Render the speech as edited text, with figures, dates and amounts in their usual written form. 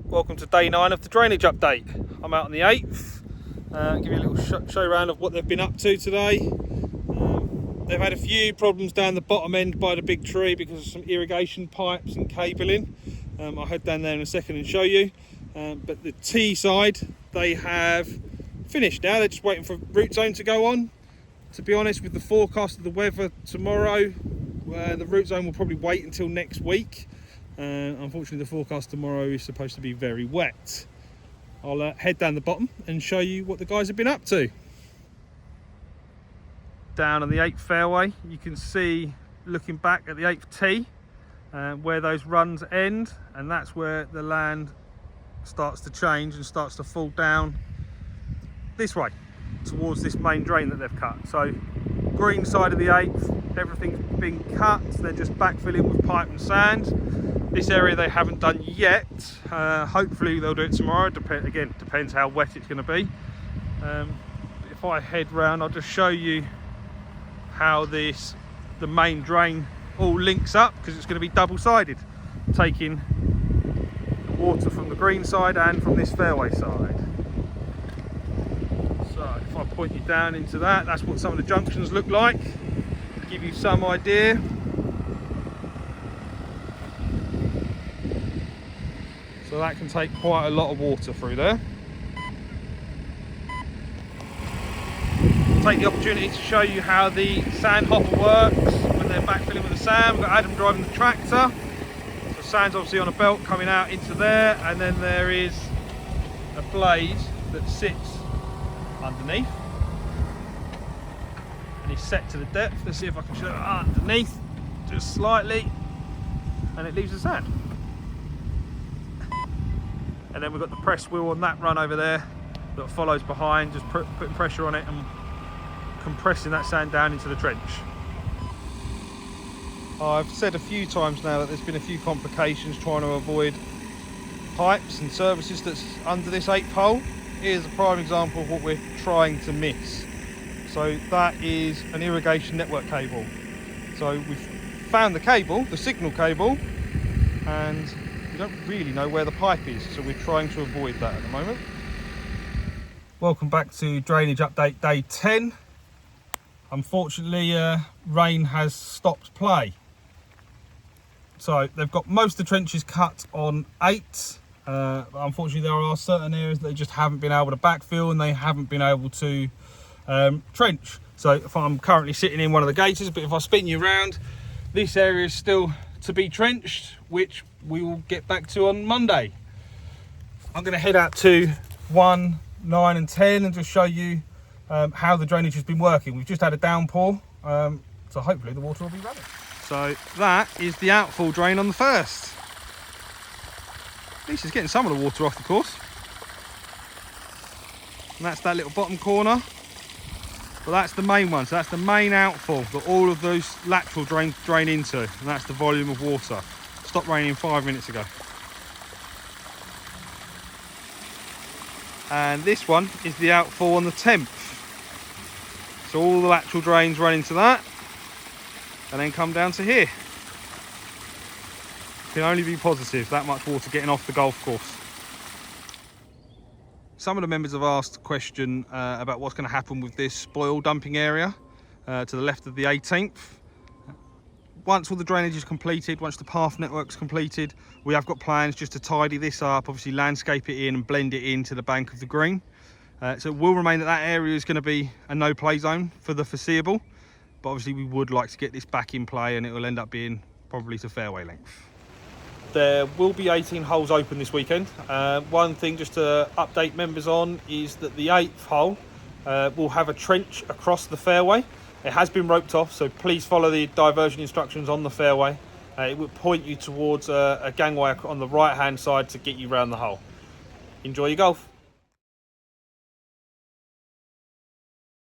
Welcome to day 9 of the drainage update. I'm out on the 8th. Give you a little show around of what they've been up to today. They've had a few problems down the bottom end by the big tree because of some irrigation pipes and cabling. I'll head down there in a second and show you. But the T side, they have finished now. They're just waiting for root zone to go on. To be honest, with the forecast of the weather tomorrow, the root zone will probably wait until next week. Unfortunately, the forecast tomorrow is supposed to be very wet. I'll head down the bottom and show you what the guys have been up to. Down on the 8th fairway, you can see, looking back at the 8th tee, where those runs end, and that's where the land starts to change and starts to fall down this way towards this main drain that they've cut. So green side of the 8th, everything's been cut. They're just backfilling with pipe and sand. This area they haven't done yet. Hopefully they'll do it tomorrow. Again, depends how wet it's going to be. If I head round, I'll just show you how the main drain all links up, because it's going to be double-sided, taking water from the green side and from this fairway side. So if I point you down into that, that's what some of the junctions look like, to give you some idea. So that can take quite a lot of water through there. I'll take the opportunity to show you how the sand hopper works when they're backfilling with the sand. We've got Adam driving the tractor. So sand's obviously on a belt coming out into there, and then there is a blade that sits underneath. And it's set to the depth. Let's see if I can show it underneath, just slightly, and it leaves the sand. And then we've got the press wheel on that run over there that follows behind, just putting pressure on it and compressing that sand down into the trench. I've said a few times now that there's been a few complications trying to avoid pipes and services that's under this 8th hole. Here's a prime example of what we're trying to miss. So that is an irrigation network cable. So we've found the cable, the signal cable, and we don't really know where the pipe is, so we're trying to avoid that at the moment. Welcome back to drainage update day 10. Unfortunately, rain has stopped play. So they've got most of the trenches cut on 8. But unfortunately, there are certain areas that they just haven't been able to backfill, and they haven't been able to trench. So if I'm currently sitting in one of the gates, but if I spin you around, this area is still to be trenched, which we will get back to on Monday. I'm going to head out to 1, 9 and 10 and just show you how the drainage has been working. We've just had a downpour, so hopefully the water will be running. So that is the outfall drain on the first. At least it's getting some of the water off the course. And that's that little bottom corner. Well, that's the main one, so that's the main outfall that all of those lateral drains drain into, and that's the volume of water. Stopped raining 5 minutes ago. And this one is the outfall on the 10th. So all the lateral drains run into that and then come down to here. Can only be positive, that much water getting off the golf course. Some of the members have asked a question about what's going to happen with this spoil dumping area to the left of the 18th. Once all the drainage is completed, once the path network's completed, we have got plans just to tidy this up, obviously landscape it in and blend it into the bank of the green. So it will remain that area is going to be a no play zone for the foreseeable, but obviously we would like to get this back in play, and it will end up being probably to fairway length. There will be 18 holes open this weekend. One thing just to update members on is that the 8th hole will have a trench across the fairway. It has been roped off, so please follow the diversion instructions on the fairway. It will point you towards a gangway on the right hand side to get you round the hole. Enjoy your golf.